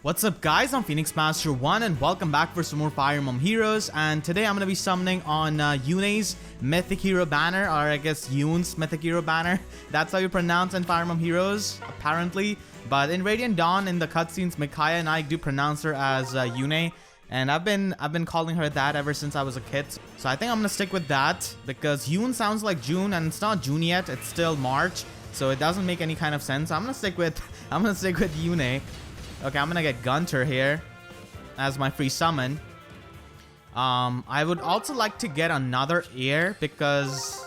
What's up guys, I'm Phoenix Master 1 and welcome back for some more Fire Emblem Heroes, and today I'm going to be summoning on Yune's Mythic Hero Banner, or I guess Yune's Mythic Hero Banner. That's how you pronounce in Fire Emblem Heroes, apparently. But in Radiant Dawn, in the cutscenes, Micaiah and I do pronounce her as Yune, and I've been calling her that ever since I was a kid. So I think I'm going to stick with that, because Yune sounds like June, and it's not June yet, it's still March, so it doesn't make any kind of sense. I'm going to stick with Yune. Okay, I'm gonna get Gunter here as my free summon. I would also like to get another heir because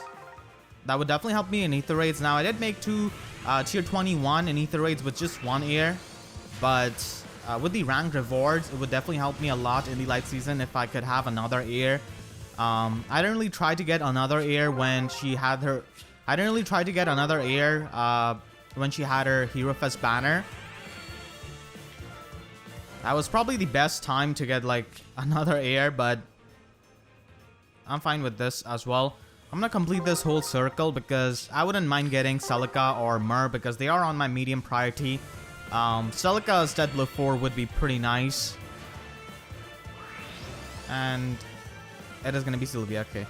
that would definitely help me in Ether Raids. Now, I did make two tier 21 in Ether Raids with just one heir, but with the ranked rewards, it would definitely help me a lot in the light season if I could have another heir. I didn't really try to get another heir when she had her. I didn't really try to get another heir when she had her Hero Fest banner. That was probably the best time to get like another heir, but I'm fine with this as well. I'm gonna complete this whole circle because I wouldn't mind getting Celica or Myrrh because they are on my medium priority. Celica's Dead Blow 4 would be pretty nice. And it is gonna be Sylvia, okay.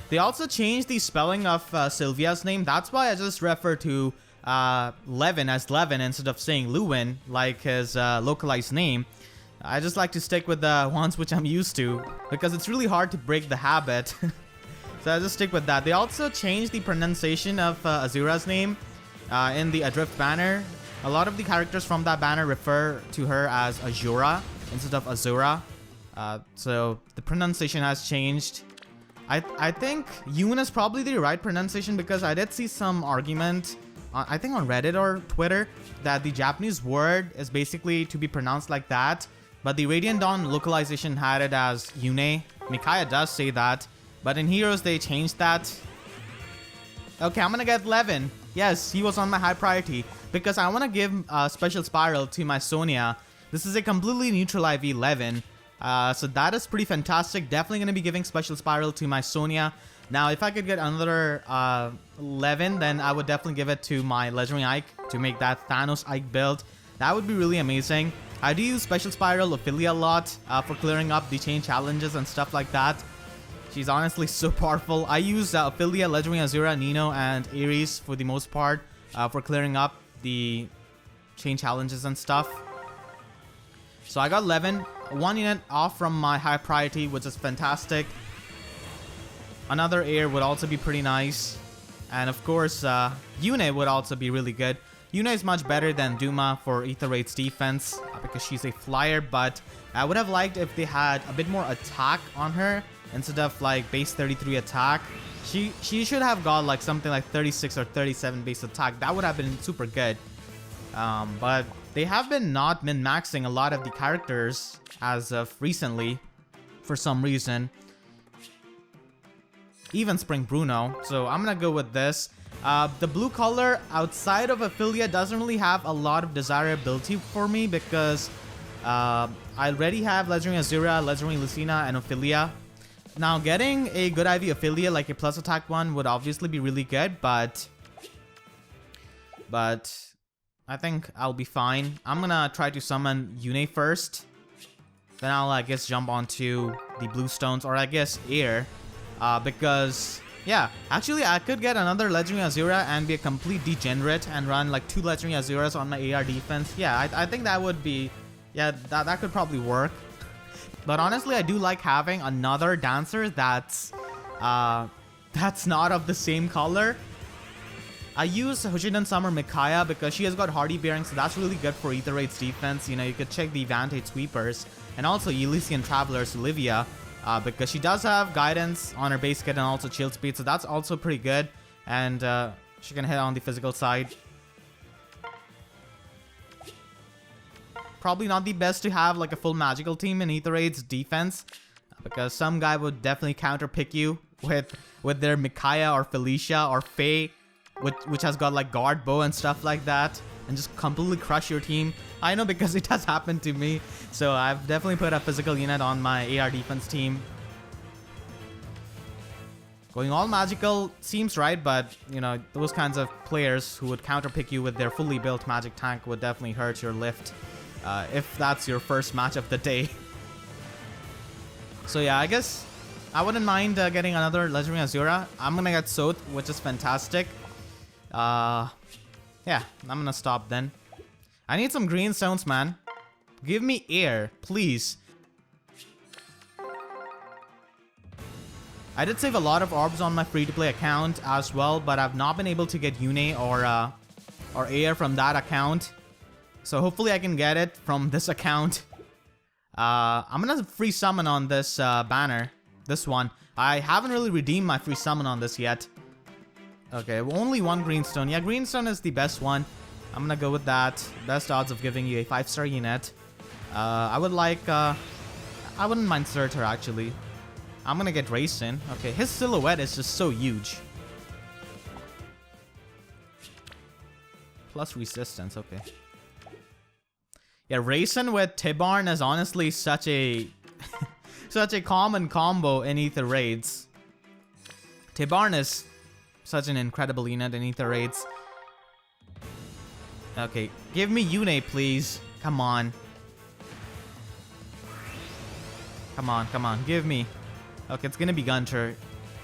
They also changed the spelling of Sylvia's name. That's why I just refer to Lewyn as Lewyn instead of saying Lewyn like his localized name. I just like to stick with the ones which I'm used to because it's really hard to break the habit. So I just stick with that. They also changed the pronunciation of Azura's name in the Adrift banner. A lot of the characters from that banner refer to her as Azura instead of Azura. So the pronunciation has changed. I think Yune is probably the right pronunciation because I did see some argument I think on Reddit or Twitter that the Japanese word is basically to be pronounced like that, but the Radiant Dawn localization had it as Yune. Micaiah does say that, but in Heroes they changed that. Okay, I'm gonna get Lewyn. Yes, he was on my high priority because I want to give a special spiral to my Sonia. This is a completely neutral IV Lewyn, so that is pretty fantastic. Definitely gonna be giving special spiral to my Sonia. Now, if I could get another Lewyn, then I would definitely give it to my Legendary Ike to make that Thanos Ike build. That would be really amazing. I do use Special Spiral Ophelia a lot for clearing up the chain challenges and stuff like that. She's honestly so powerful. I use Ophelia, Legendary Azura, Nino, and Ares for the most part for clearing up the chain challenges and stuff. So I got Lewyn, 1 unit off from my high priority, which is fantastic. Another heir would also be pretty nice. And of course, Yune would also be really good. Yune is much better than Duma for Ether Raid's defense because she's a flyer, but I would have liked if they had a bit more attack on her instead of like base 33 attack. She should have got like something like 36 or 37 base attack. That would have been super good. But they have been not min-maxing a lot of the characters as of recently for some reason. Even Spring Bruno, so I'm gonna go with this. The blue color outside of Ophelia doesn't really have a lot of desirability for me because I already have Legendary Azura, Legendary Lucina, and Ophelia. Now, getting a good IV Ophelia, like a plus attack one, would obviously be really good, but I think I'll be fine. I'm gonna try to summon Yune first, then I'll I guess jump onto the blue stones, or I guess air. Because, yeah, actually I could get another Legendary Azura and be a complete degenerate and run like 2 Legendary Azuras on my AR defense. Yeah, I think that would be, yeah, that could probably work. But honestly, I do like having another dancer that's not of the same color. I use Hoshiden Summer Micaiah because she has got Hardy Bearing, so that's really good for Ether Raid's defense. You know, you could check the Vantage Sweepers, and also Elysian Travelers Olivia. Because she does have guidance on her base kit and also shield speed, so that's also pretty good. And she can hit on the physical side. Probably not the best to have like a full magical team in Ether Raid's defense, because some guy would definitely counter pick you with their Micaiah or Felicia or Faye, which has got like guard bow and stuff like that, and just completely crush your team. I know because it has happened to me. So I've definitely put a physical unit on my AR defense team. Going all magical seems right, but you know, those kinds of players who would counterpick you with their fully built magic tank would definitely hurt your lift. if that's your first match of the day. So yeah, I guess I wouldn't mind getting another Legendary Azura. I'm gonna get Soth, which is fantastic. Yeah, I'm gonna stop then. I need some green stones, man. Give me air, please. I did save a lot of orbs on my free-to-play account as well, but I've not been able to get Yune or air from that account. So hopefully I can get it from this account. I'm gonna free summon on this banner. This one. I haven't really redeemed my free summon on this yet. Okay, only one greenstone. Yeah, greenstone is the best one. I'm gonna go with that. Best odds of giving you a 5-star unit. I would like... I wouldn't mind Surtur, actually. I'm gonna get Raisin. Okay, his silhouette is just so huge. Plus resistance, okay. Yeah, Raisin with Tibarn is honestly such a... such a common combo in Ether Raids. Tibarn is such an incredible unit in Ether Raids. Okay, give me Yune, please. Come on. Come on, come on, give me. Okay, it's gonna be Gunter.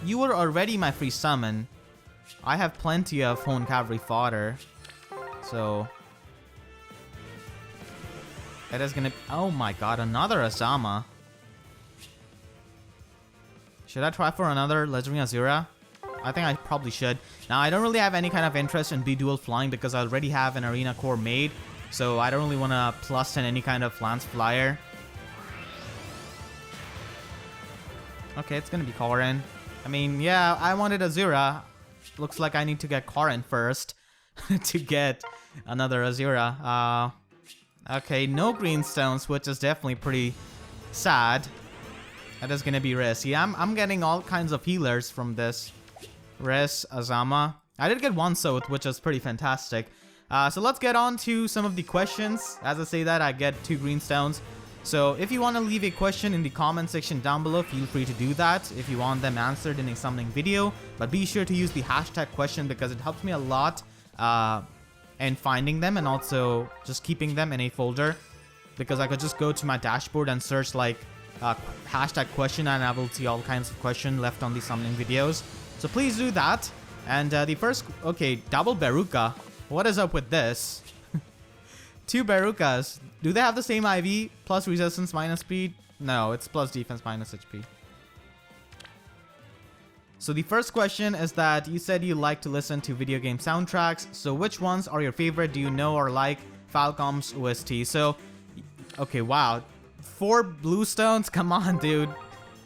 You were already my free summon. I have plenty of Hone Cavalry fodder. So... it is gonna... oh my god, another Asama. Should I try for another Legendary Azura? I think I probably should. Now, I don't really have any kind of interest in B-Dual flying because I already have an Arena Core made. So I don't really want to plus in any kind of Lance Flyer. Okay, it's gonna be Corrin. I mean, yeah, I wanted Azura. Looks like I need to get Corrin first to get another Azura. Okay, no greenstones, which is definitely pretty sad. That is gonna be Riss. Yeah, I'm getting all kinds of healers from this. Riss, Azama. I did get one Soth, which is pretty fantastic. So let's get on to some of the questions. As I say that, I get 2 greenstones. So if you want to leave a question in the comment section down below, feel free to do that if you want them answered in a summoning video. But be sure to use the hashtag question because it helps me a lot in finding them and also just keeping them in a folder. Because I could just go to my dashboard and search like hashtag question and I will see all kinds of questions left on the summoning videos. So please do that. And the first... okay, double Beruka. What is up with this? 2 Berukas. Do they have the same IV? Plus resistance minus speed? No, it's plus defense minus HP. So the first question is that you said you like to listen to video game soundtracks. So which ones are your favorite? Do you know or like Falcom's OST? So, okay, wow. 4 Bluestones? Come on, dude.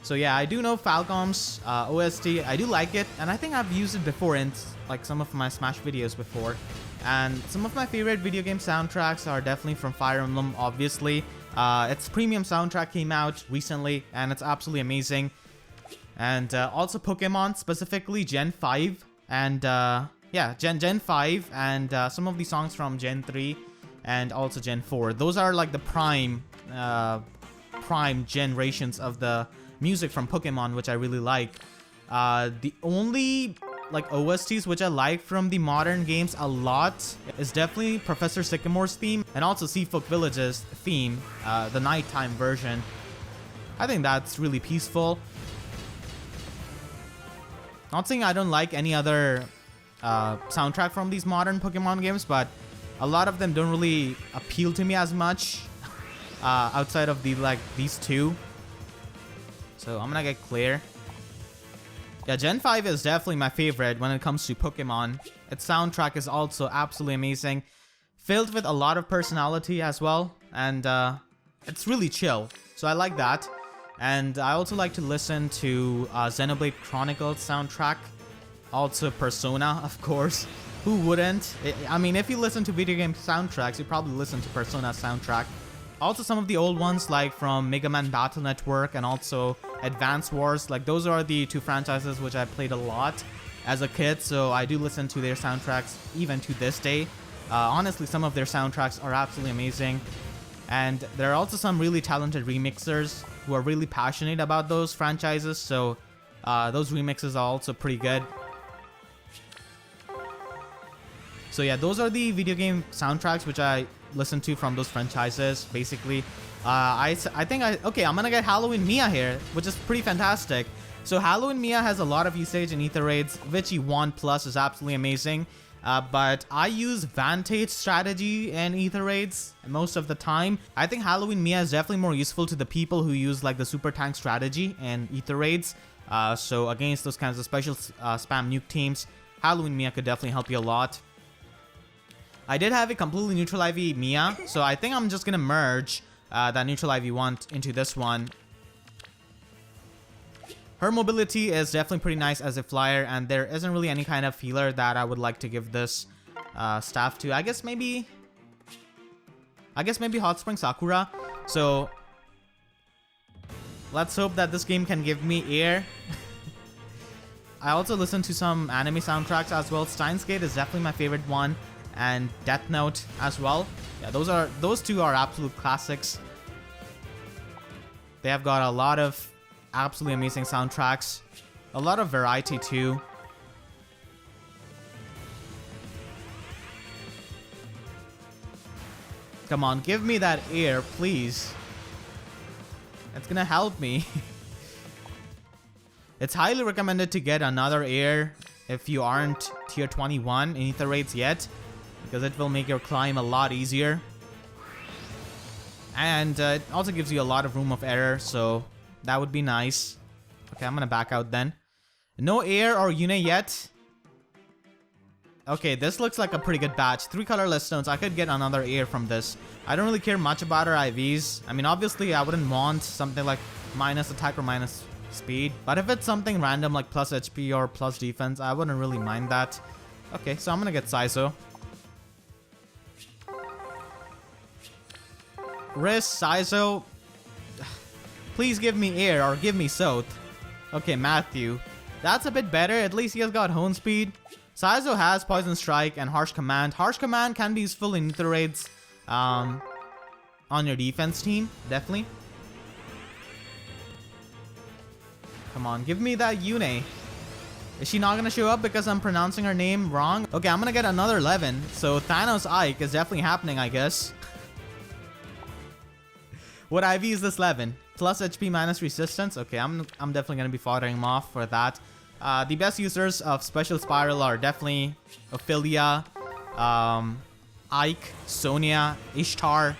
So yeah, I do know Falcom's OST. I do like it. And I think I've used it before in like some of my Smash videos before. And some of my favorite video game soundtracks are definitely from Fire Emblem, obviously. Its premium soundtrack came out recently, and it's absolutely amazing. And also Pokemon, specifically Gen 5. And yeah, Gen 5 and some of the songs from Gen 3 and also Gen 4. Those are like the prime generations of the music from Pokemon, which I really like. The only... like OSTs which I like from the modern games a lot is definitely Professor Sycamore's theme and also Seafolk Village's theme, the nighttime version. I think that's really peaceful. Not saying I don't like any other soundtrack from these modern Pokemon games, but a lot of them don't really appeal to me as much outside of these 2. So I'm gonna get Clear. Yeah, Gen 5 is definitely my favorite when it comes to Pokemon. Its soundtrack is also absolutely amazing. Filled with a lot of personality as well. And it's really chill. So I like that. And I also like to listen to Xenoblade Chronicles soundtrack. Also Persona, of course. Who wouldn't? I mean, if you listen to video game soundtracks, you probably listen to Persona's soundtrack. Also some of the old ones like from Mega Man Battle Network and also Advance Wars. Like those are the 2 franchises which I played a lot as a kid. So I do listen to their soundtracks even to this day. Honestly, some of their soundtracks are absolutely amazing. And there are also some really talented remixers who are really passionate about those franchises. So those remixes are also pretty good. So yeah, those are the video game soundtracks which I listen to from those franchises, basically. I think okay, I'm gonna get Halloween Mia here, which is pretty fantastic. So Halloween Mia has a lot of usage in Ether raids. Vichy 1 plus is absolutely amazing. But I use Vantage strategy in Ether raids most of the time. I think Halloween Mia is definitely more useful to the people who use like the super tank strategy in Ether raids. So against those kinds of special spam nuke teams, Halloween Mia could definitely help you a lot. I did have a completely neutral IV Mia, so I think I'm just gonna merge that neutral IV one into this one. Her mobility is definitely pretty nice as a flyer, and there isn't really any kind of healer that I would like to give this staff to. I guess maybe Hot Spring Sakura. So let's hope that this game can give me air. I also listen to some anime soundtracks as well. Steins Gate is definitely my favorite one, and Death Note as well. Yeah, those two are absolute classics. They have got a lot of absolutely amazing soundtracks, a lot of variety too. Come on, give me that air, please. It's gonna help me. It's highly recommended to get another air if you aren't tier 21 in Ether raids yet, because it will make your climb a lot easier. And it also gives you a lot of room of error, so that would be nice. Okay, I'm gonna back out then. No air or Yune yet. Okay, this looks like a pretty good batch. 3 colorless stones. I could get another air from this. I don't really care much about her IVs. I mean, obviously, I wouldn't want something like minus attack or minus speed. But if it's something random like plus HP or plus defense, I wouldn't really mind that. Okay, so I'm gonna get Saizo. Riz, Saizo. Please give me air or give me Soth. Okay, Matthew. That's a bit better. At least he has got Hone Speed. Saizo has Poison Strike and Harsh Command. Harsh Command can be useful in Ether raids on your defense team. Definitely. Come on, give me that Yune. Is she not going to show up because I'm pronouncing her name wrong? Okay, I'm going to get another 11. So Thanos Ike is definitely happening, I guess. What IV is this 11? Plus HP minus resistance. Okay, I'm definitely gonna be fighting him off for that. The best users of Special Spiral are definitely Ophelia, Ike, Sonya, Ishtar,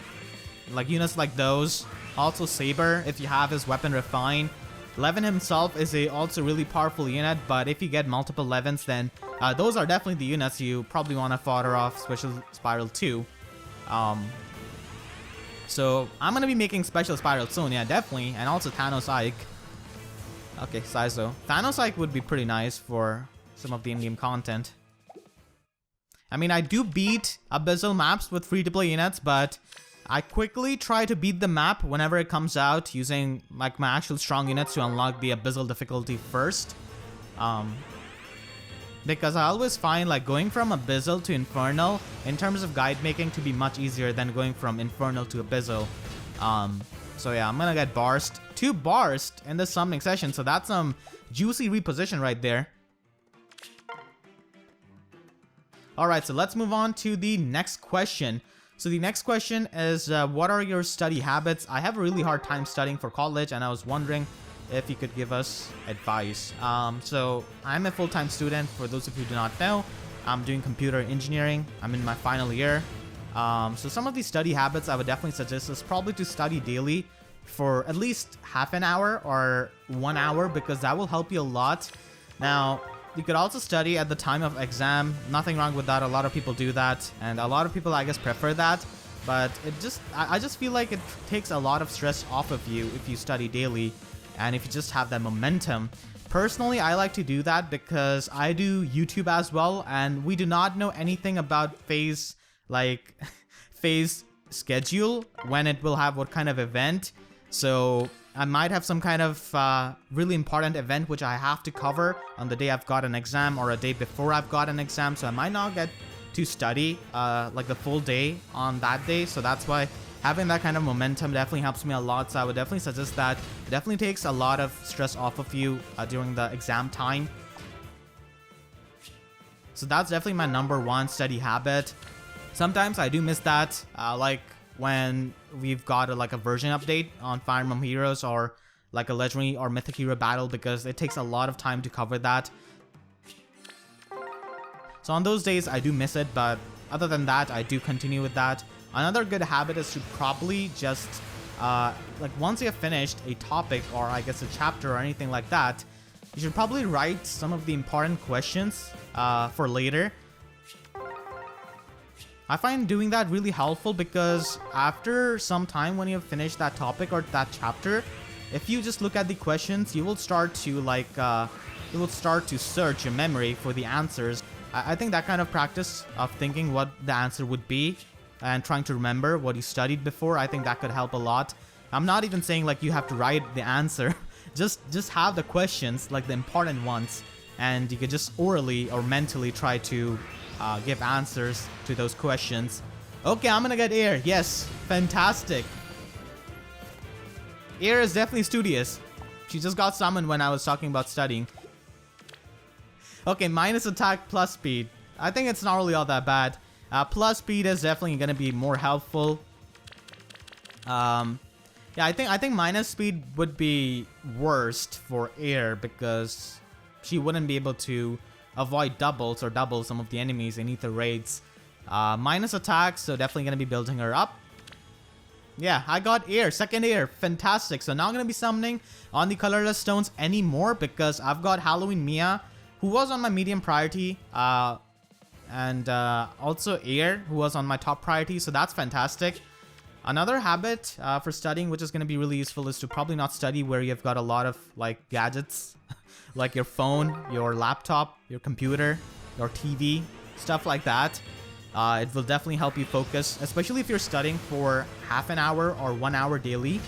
like units like those. Also Saber, if you have his weapon Refine. Levin himself is also really powerful unit, but if you get multiple Levins, then those are definitely the units you probably want to fodder off Special Spiral 2. So I'm gonna be making Special Spiral Sonya, definitely, and also Thanos Ike. Okay, Saizo. Thanos Ike would be pretty nice for some of the in-game content. I mean, I do beat Abyssal maps with free-to-play units, but I quickly try to beat the map whenever it comes out using like my actual strong units to unlock the Abyssal difficulty first. Because I always find like going from Abyssal to Infernal in terms of guide making to be much easier than going from Infernal to Abyssal. So yeah, I'm gonna get Barst. 2 Barst in this summoning session, so that's some juicy reposition right there. Alright, so let's move on to the next question. So the next question is, what are your study habits? I have a really hard time studying for college, and I was wondering if you could give us advice. So I'm a full-time student. For those of you who do not know, I'm doing computer engineering. I'm in my final year. So some of these study habits I would definitely suggest is probably to study daily for at least half an hour or 1 hour, because that will help you a lot. Now, you could also study at the time of exam. Nothing wrong with that. A lot of people do that, and a lot of people, I guess, prefer that. But I just feel like it takes a lot of stress off of you if you study daily. And if you just have that momentum. Personally, I like to do that because I do YouTube as well, and we do not know anything about phase schedule, when it will have what kind of event. So I might have some kind of really important event which I have to cover on the day I've got an exam or a day before I've got an exam. So I might not get to study like the full day on that day. So that's why having that kind of momentum definitely helps me a lot. So I would definitely suggest that. It definitely takes a lot of stress off of you during the exam time. So that's definitely my #1 study habit. Sometimes I do miss that, like when we've got like a version update on Fire Emblem Heroes or like a legendary or mythic hero battle, because it takes a lot of time to cover that. So on those days I do miss it, but other than that I do continue with that. Another good habit is to probably just like once you have finished a topic or I guess a chapter or anything like that, you should probably write some of the important questions for later. I find doing that really helpful because after some time when you have finished that topic or that chapter, if you just look at the questions, you will start to search your memory for the answers. I think that kind of practice of thinking what the answer would be and trying to remember what you studied before, I think that could help a lot. I'm not even saying like you have to write the answer. just have the questions, like the important ones, and you could just orally or mentally try to give answers to those questions. Okay, I'm gonna get air. Yes, fantastic. Air is definitely studious. She just got summoned when I was talking about studying. Okay, minus attack plus speed. I think it's not really all that bad. Plus speed is definitely gonna be more helpful. Yeah, I think minus speed would be worst for air because she wouldn't be able to avoid doubles or double some of the enemies in ether raids. Minus attack, so definitely gonna be building her up. Yeah, I got air, second air, fantastic. So now I'm gonna be summoning on the colorless stones anymore because I've got Halloween Mia, who was on my medium priority, and also air, who was on my top priority, so that's fantastic. Another habit for studying, which is going to be really useful, is to probably not study where you've got a lot of like gadgets, like your phone, your laptop, your computer, your TV, stuff like that. It will definitely help you focus, especially if you're studying for half an hour or 1 hour daily.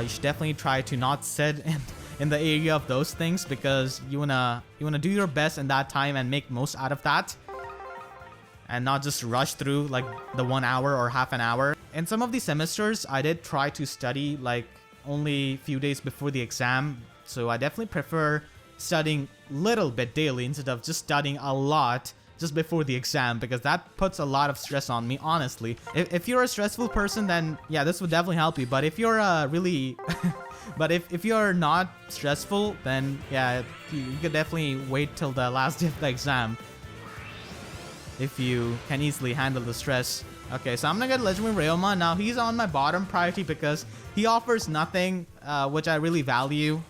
You should definitely try to not sit in the area of those things because you wanna do your best in that time and make most out of that, and not just rush through like the 1 hour or half an hour. In some of the semesters, I did try to study like only a few days before the exam, so I definitely prefer studying little bit daily instead of just studying a lot just before the exam, because that puts a lot of stress on me, honestly. If you're a stressful person, then yeah, this would definitely help you. But if you're really but if you're not stressful, then yeah, you could definitely wait till the last day of the exam if you can easily handle the stress. Okay, so I'm gonna get legendary Ryoma. Now he's on my bottom priority because he offers nothing which I really value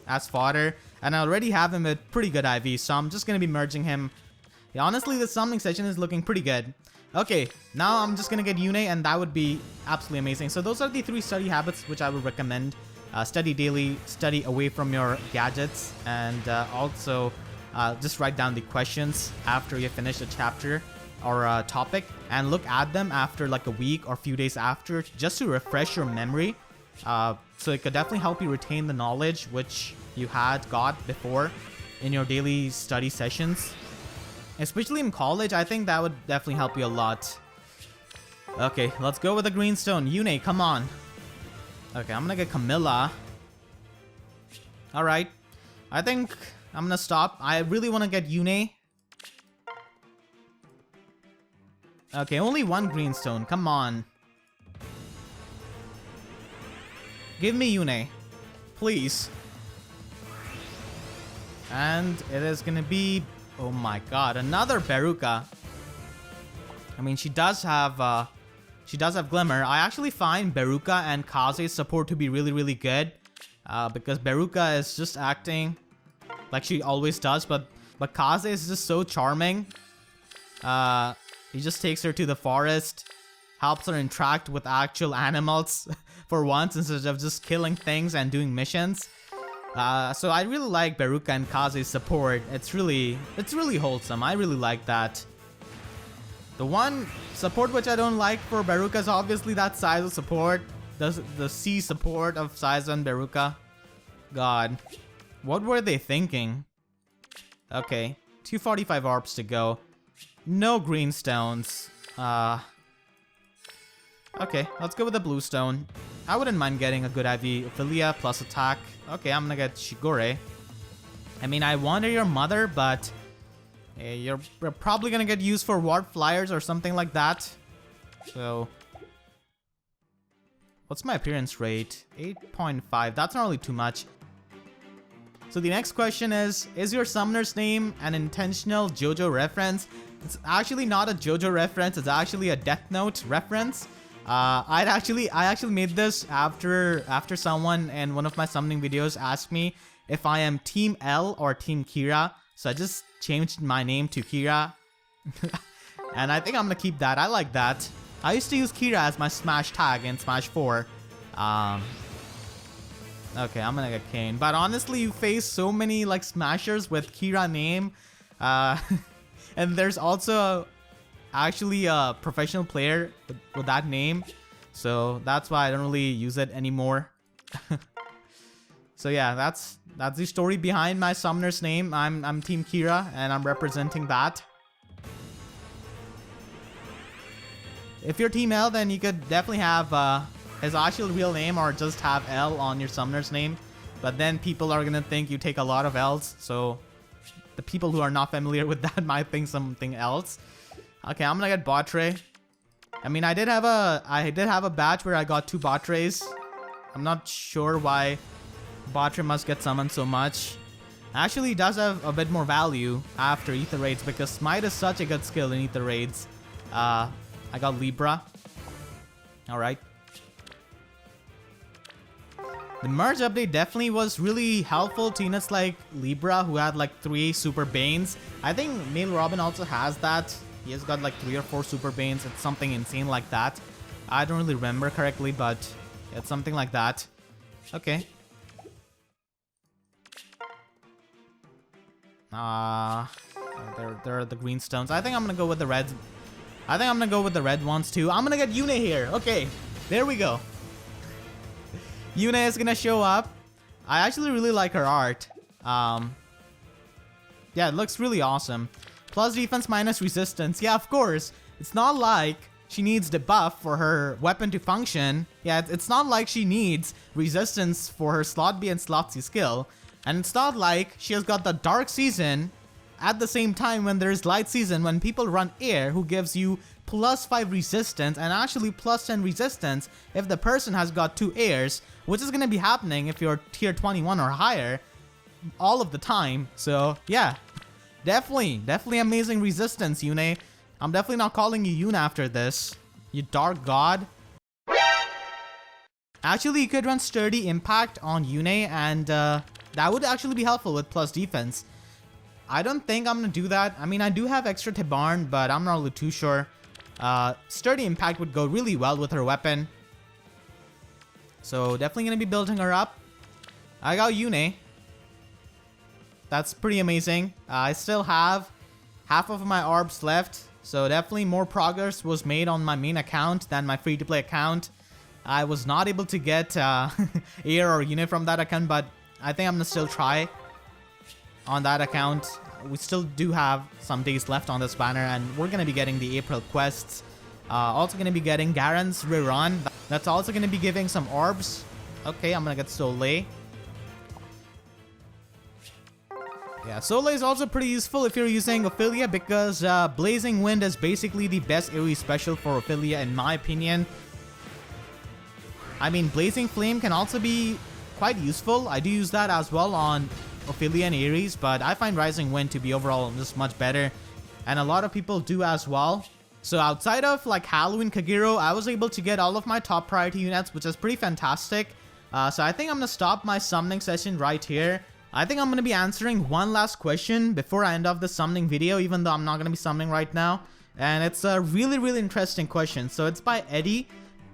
as fodder, and I already have him with pretty good IV, so I'm just gonna be merging him. Yeah, honestly, the summoning session is looking pretty good. Okay, now I'm just gonna get Yune, and that would be absolutely amazing. So those are the 3 study habits which I would recommend. Study daily, study away from your gadgets, and also just write down the questions after you finish a chapter or a topic, and look at them after like a week or few days after, just to refresh your memory. So it could definitely help you retain the knowledge which you had got before in your daily study sessions. Especially in college, I think that would definitely help you a lot. Okay, let's go with the green stone. Yune, come on. Okay, I'm gonna get Camilla. Alright, I think I'm gonna stop. I really want to get Yune. Okay, only 1 green stone. Come on. Give me Yune, please. And it is gonna be... oh my god, another Beruka. I mean, she does have Glimmer. I actually find Beruka and Kaze's support to be really good. Because Beruka is just acting like she always does, but Kaze is just so charming. He just takes her to the forest, helps her interact with actual animals for once instead of just killing things and doing missions. So I really like Beruka and Kaze's support. It's really wholesome. I really like that. The one support which I don't like for Beruka is obviously that Saizo support. The C support of Saizo and Beruka. God, what were they thinking? Okay, 245 orbs to go. No green stones. Okay, let's go with the blue stone. I wouldn't mind getting a good IV. Ophelia plus attack. Okay, I'm gonna get Shigure. I mean, I wanted your mother, but you're probably gonna get used for ward flyers or something like that. So what's my appearance rate? 8.5. That's not really too much. So the next question is your summoner's name an intentional JoJo reference? It's actually not a JoJo reference. It's actually a Death Note reference. I actually made this after someone in one of my summoning videos asked me if I am Team L or Team Kira. So I just changed my name to Kira. And I think I'm gonna keep that. I like that. I used to use Kira as my Smash tag in Smash 4. Okay, I'm gonna get Kane. But honestly, you face so many like smashers with Kira name. And there's also actually a professional player with that name. So that's why I don't really use it anymore. So yeah, that's the story behind my summoner's name. I'm Team Kira and I'm representing that. If you're Team L, then you could definitely have his actual real name or just have L on your summoner's name. But then people are gonna think you take a lot of L's, so the people who are not familiar with that might think something else. Okay, I'm gonna get Batre. I mean, I did have a batch where I got 2 Batres. I'm not sure why Batre must get summoned so much. Actually, it does have a bit more value after Ether Raids because Smite is such a good skill in Ether Raids. I got Libra. Alright. The Myrrh update definitely was really helpful to units like Libra who had like 3 Super Banes. I think Male Robin also has that. He has got like 3 or 4 Super Banes. It's something insane like that. I don't really remember correctly, but it's something like that. Okay. There are the green stones. I think I'm gonna go with the reds. I think I'm gonna go with the red ones too. I'm gonna get Yune here. Okay, there we go. Yune is gonna show up. I actually really like her art. Yeah, it looks really awesome. Plus defense minus resistance. Yeah, of course. It's not like she needs the buff for her weapon to function. Yeah, it's not like she needs resistance for her slot B and slot C skill. And it's not like she has got the dark season at the same time when there's light season when people run air who gives you +5 resistance and actually +10 resistance if the person has got 2 airs, which is going to be happening if you're tier 21 or higher all of the time. So yeah, definitely amazing resistance, Yune. I'm definitely not calling you Yune after this, you dark god. Actually, you could run Sturdy Impact on Yune and that would actually be helpful with plus defense. I don't think I'm gonna do that. I mean, I do have extra Tabarn, but I'm not really too sure. Sturdy Impact would go really well with her weapon. So definitely gonna be building her up. I got Yune. That's pretty amazing. I still have half of my orbs left. So definitely more progress was made on my main account than my free-to-play account. I was not able to get Air or Yune from that account, but I think I'm gonna still try on that account. We still do have some days left on this banner and we're gonna be getting the April quests. Also gonna be getting Garen's rerun. That's also gonna be giving some orbs. Okay, I'm gonna get Soleil. Yeah, Soleil is also pretty useful if you're using Ophelia because Blazing Wind is basically the best AoE special for Ophelia in my opinion. I mean, Blazing Flame can also be quite useful. I do use that as well on Ophelia and Ares, but I find Rising Wind to be overall just much better, and a lot of people do as well. So outside of like Halloween Kagero, I was able to get all of my top priority units, which is pretty fantastic. So I think I'm gonna stop my summoning session right here. I think I'm gonna be answering one last question before I end off the summoning video, even though I'm not gonna be summoning right now. And it's a really interesting question. So it's by Eddie.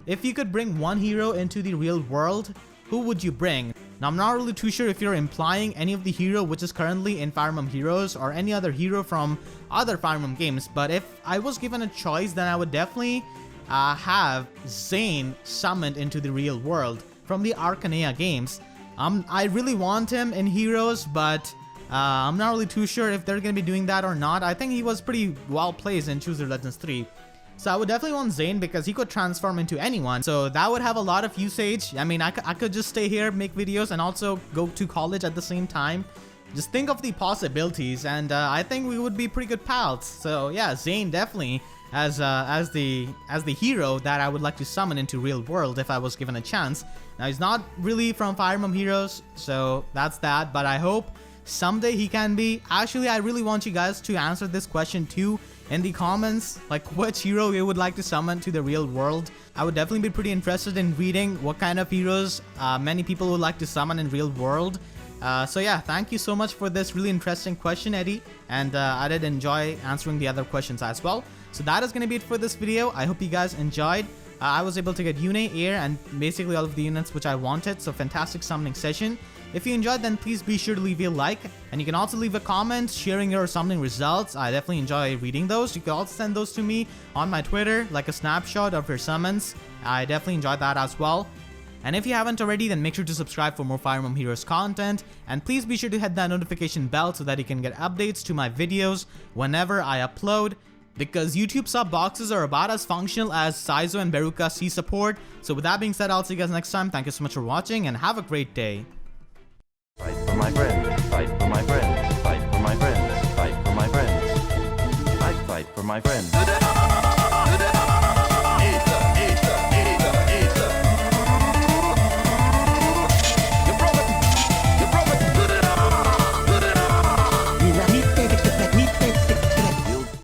If you could bring one hero into the real world, who would you bring? Now, I'm not really too sure if you're implying any of the hero which is currently in Fire Emblem Heroes or any other hero from other Fire Emblem games, but if I was given a choice, then I would definitely have Zane summoned into the real world from the Arcanea games. I really want him in Heroes, but I'm not really too sure if they're going to be doing that or not. I think he was pretty well placed in Choose Your Legends 3. So I would definitely want Zane because he could transform into anyone. So that would have a lot of usage. I mean, I could just stay here, make videos, and also go to college at the same time. Just think of the possibilities, and I think we would be pretty good pals. So yeah, Zane definitely. as the hero that I would like to summon into real world if I was given a chance. Now he's not really from Fire Emblem Heroes, so that's that, but I hope someday he can be. Actually, I really want you guys to answer this question too in the comments, like which hero you would like to summon to the real world. I would definitely be pretty interested in reading what kind of heroes many people would like to summon in real world. So yeah, thank you so much for this really interesting question, Eddie, and I did enjoy answering the other questions as well. So that is going to be it for this video. I hope you guys enjoyed. I was able to get Yune, Air, and basically all of the units which I wanted, so fantastic summoning session. If you enjoyed, then please be sure to leave a like, and you can also leave a comment sharing your summoning results. I definitely enjoy reading those. You can also send those to me on my Twitter, like a snapshot of your summons. I definitely enjoy that as well. And if you haven't already, then make sure to subscribe for more Fire Emblem Heroes content, and please be sure to hit that notification bell so that you can get updates to my videos whenever I upload, because YouTube sub boxes are about as functional as Saizo and Beruka C support. So with that being said, I'll see you guys next time. Thank you so much for watching, and have a great day. Fight for my friends, fight for my friends, fight for my friends, fight for my friends. I fight for my friends.